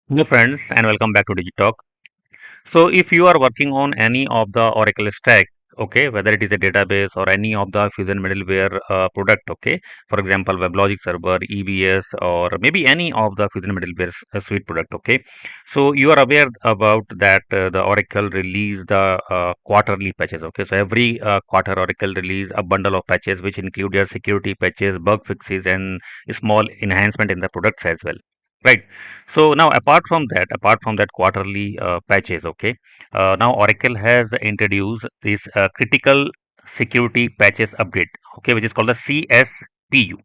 Hello friends and welcome back to Digitalk. So if you are working on any of the Oracle stack, okay, whether it is a database or any of the Fusion middleware product, okay, for example, Weblogic server, EBS, or maybe any of the Fusion middleware suite product, okay. So you are aware about that the Oracle release the quarterly patches, okay. So every quarter Oracle release a bundle of patches which include your security patches, bug fixes, and small enhancement in the products as well. Right. So now apart from that quarterly patches, okay, now Oracle has introduced this critical security patches update, okay, which is called the CSPU,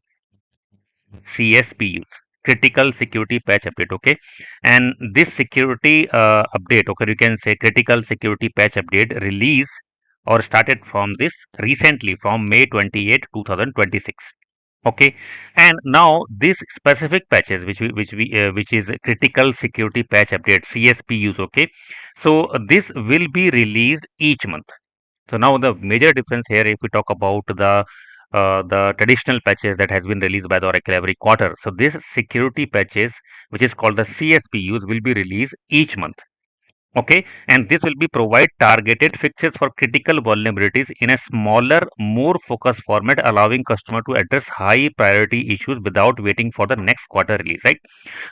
CSPUs, critical security patch update, okay, and this security update, okay, you can say critical security patch update release or started from this recently from May 28, 2026. Okay, and now this specific patches which is a critical security patch update CSPUs. Okay, so this will be released each month. So now the major difference here, if we talk about the traditional patches that has been released by the Oracle every quarter, so this security patches, which is called the CSPUs, will be released each month. Okay, and this will be provide targeted fixes for critical vulnerabilities in a smaller, more focused format, allowing customer to address high priority issues without waiting for the next quarter release, right?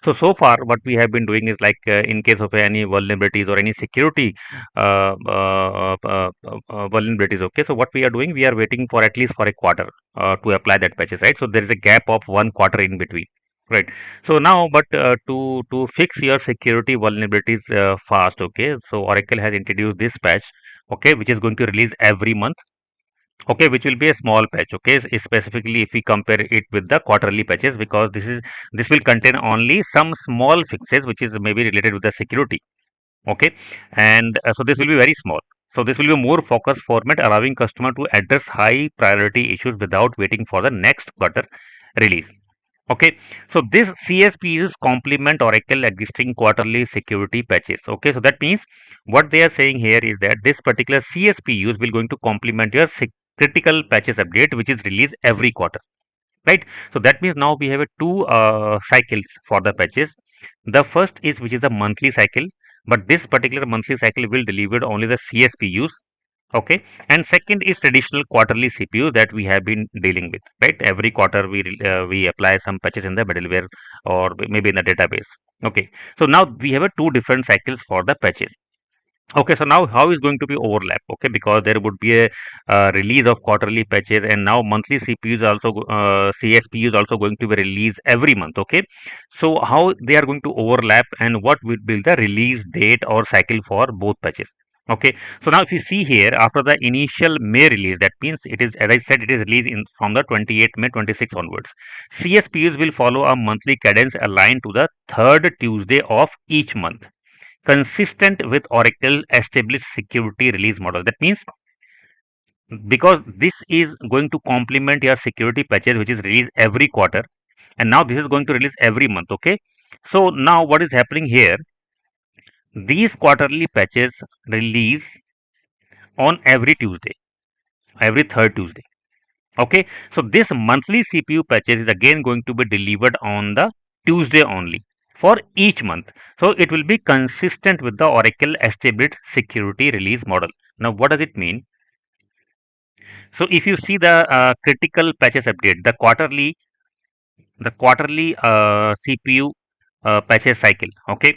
So far what we have been doing is like in case of any vulnerabilities or any security vulnerabilities, okay, so what we are doing, we are waiting for at least for a quarter to apply that patches, right? So there is a gap of one quarter in between. Right. So now, but to fix your security vulnerabilities fast, okay. So Oracle has introduced this patch, okay, which is going to release every month, okay, which will be a small patch, okay. Specifically, if we compare it with the quarterly patches, because this will contain only some small fixes, which is maybe related with the security, okay, and so this will be very small. So this will be a more focused format, allowing customer to address high priority issues without waiting for the next quarter release. Okay, so this CSPUs complement Oracle existing quarterly security patches. Okay, so that means what they are saying here is that this particular CSPUs will going to complement your critical patches update, which is released every quarter, right? So that means now we have a two cycles for the patches. The first is which is a monthly cycle, but this particular monthly cycle will deliver only the CSPUs. Okay, and second is traditional quarterly CPU that we have been dealing with, right? Every quarter we apply some patches in the middleware or maybe in the database. Okay, so now we have a two different cycles for the patches. Okay, so now how is going to be overlap? Okay, because there would be a release of quarterly patches, and now monthly CPUs also CSPU is also going to be released every month. Okay, so how they are going to overlap and what will be the release date or cycle for both patches? Okay, so now if you see here after the initial May release, that means it is, as I said, it is released in from the 28 May 26 onwards. CSPUs will follow a monthly cadence aligned to the third Tuesday of each month, consistent with Oracle established security release model. That means because this is going to complement your security patches, which is released every quarter, and now this is going to release every month. Okay, so now what is happening here? These quarterly patches release on every Tuesday, every third Tuesday. Okay, so this monthly CPU patches is again going to be delivered on the Tuesday only for each month. So it will be consistent with the Oracle established security release model. Now, what does it mean? So if you see the critical patches update, the quarterly CPU patches cycle. Okay,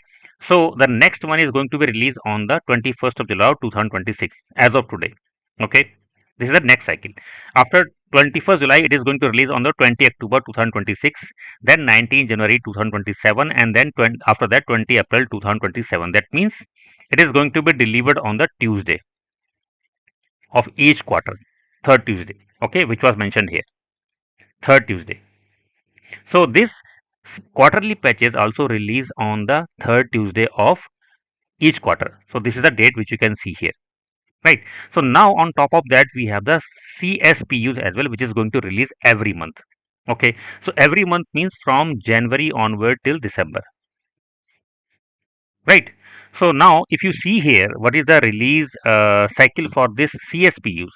so the next one is going to be released on the 21st of July 2026 as of today. Okay, this is the next cycle. After 21st July, it is going to release on the 20 October 2026, then 19 January 2027, and then after that 20 April 2027. That means it is going to be delivered on the Tuesday of each quarter, third Tuesday. Okay, which was mentioned here, third Tuesday. So this quarterly patches also release on the third Tuesday of each quarter. So this is the date which you can see here, right? So now on top of that we have the CSPUs as well, which is going to release every month. Okay, so every month means from January onward till December, right? So now if you see here, what is the release cycle for this CSPUs?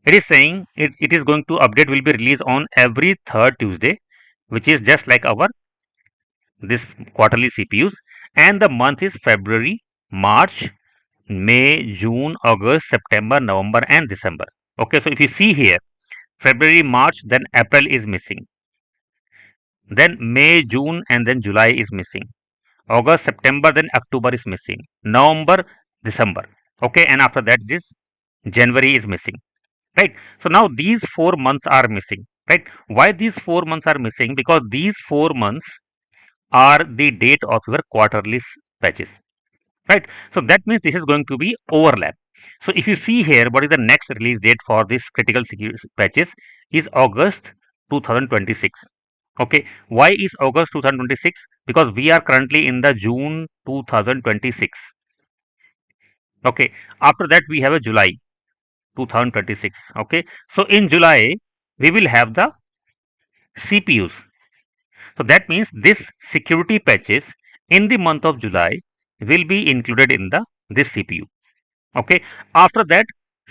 It is saying it is going to update will be released on every third Tuesday, which is just like our this quarterly CPUs, and the month is February, March, May, June, August, September, November, and December. Okay, so if you see here, February, March, then April is missing, then May, June, and then July is missing. August, September, then October is missing. November, December. Okay, and after that, this January is missing. Right. So now these 4 months are missing. Right. Why these 4 months are missing? Because these 4 months are the date of your quarterly patches. Right. So that means this is going to be overlap. So if you see here, what is the next release date for this critical security patches is August 2026. Okay. Why is August 2026? Because we are currently in the June 2026. Okay. After that, we have a July 2026. Okay. So in July, we will have the CPUs. So that means this security patches in the month of July will be included in the this CPU. Okay. After that,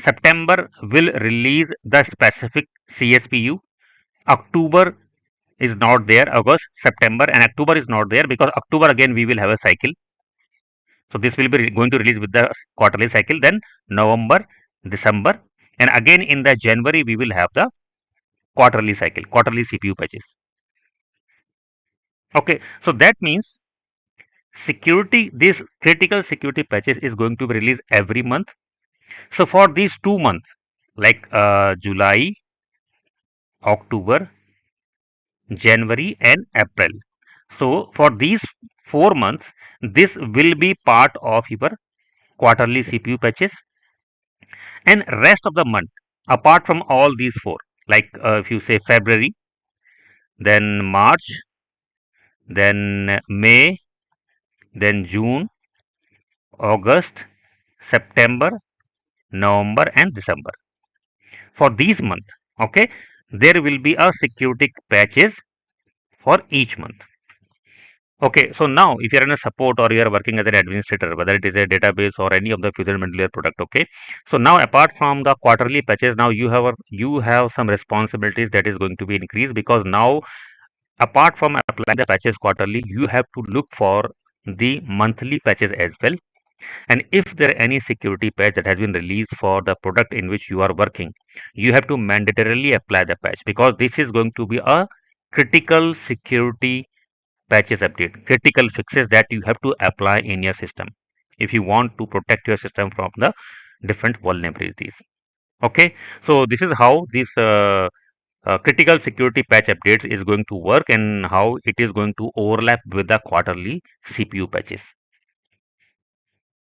September will release the specific CSPU. October is not there. August, September, and October is not there because October again we will have a cycle. So this will be going to release with the quarterly cycle. Then November, December, and again in the January we will have the quarterly cycle, quarterly CPU patches. Okay, so that means security, this critical security patches is going to be released every month. So for these 2 months, like July, October, January, and April. So for these 4 months, this will be part of your quarterly CPU patches, and rest of the month, apart from all these four, like if you say February, then March, then May, then June, August, September, November, and December. For these months, okay, there will be a security patches for each month. Okay, so now if you are in a support or you are working as an administrator, whether it is a database or any of the fusion middleware product, okay. So now apart from the quarterly patches, now you have some responsibilities that is going to be increased, because now apart from applying the patches quarterly, you have to look for the monthly patches as well. And if there are any security patch that has been released for the product in which you are working, you have to mandatorily apply the patch, because this is going to be a critical security patches update, critical fixes that you have to apply in your system if you want to protect your system from the different vulnerabilities. Okay, so this is how this critical security patch updates is going to work and how it is going to overlap with the quarterly CPU patches.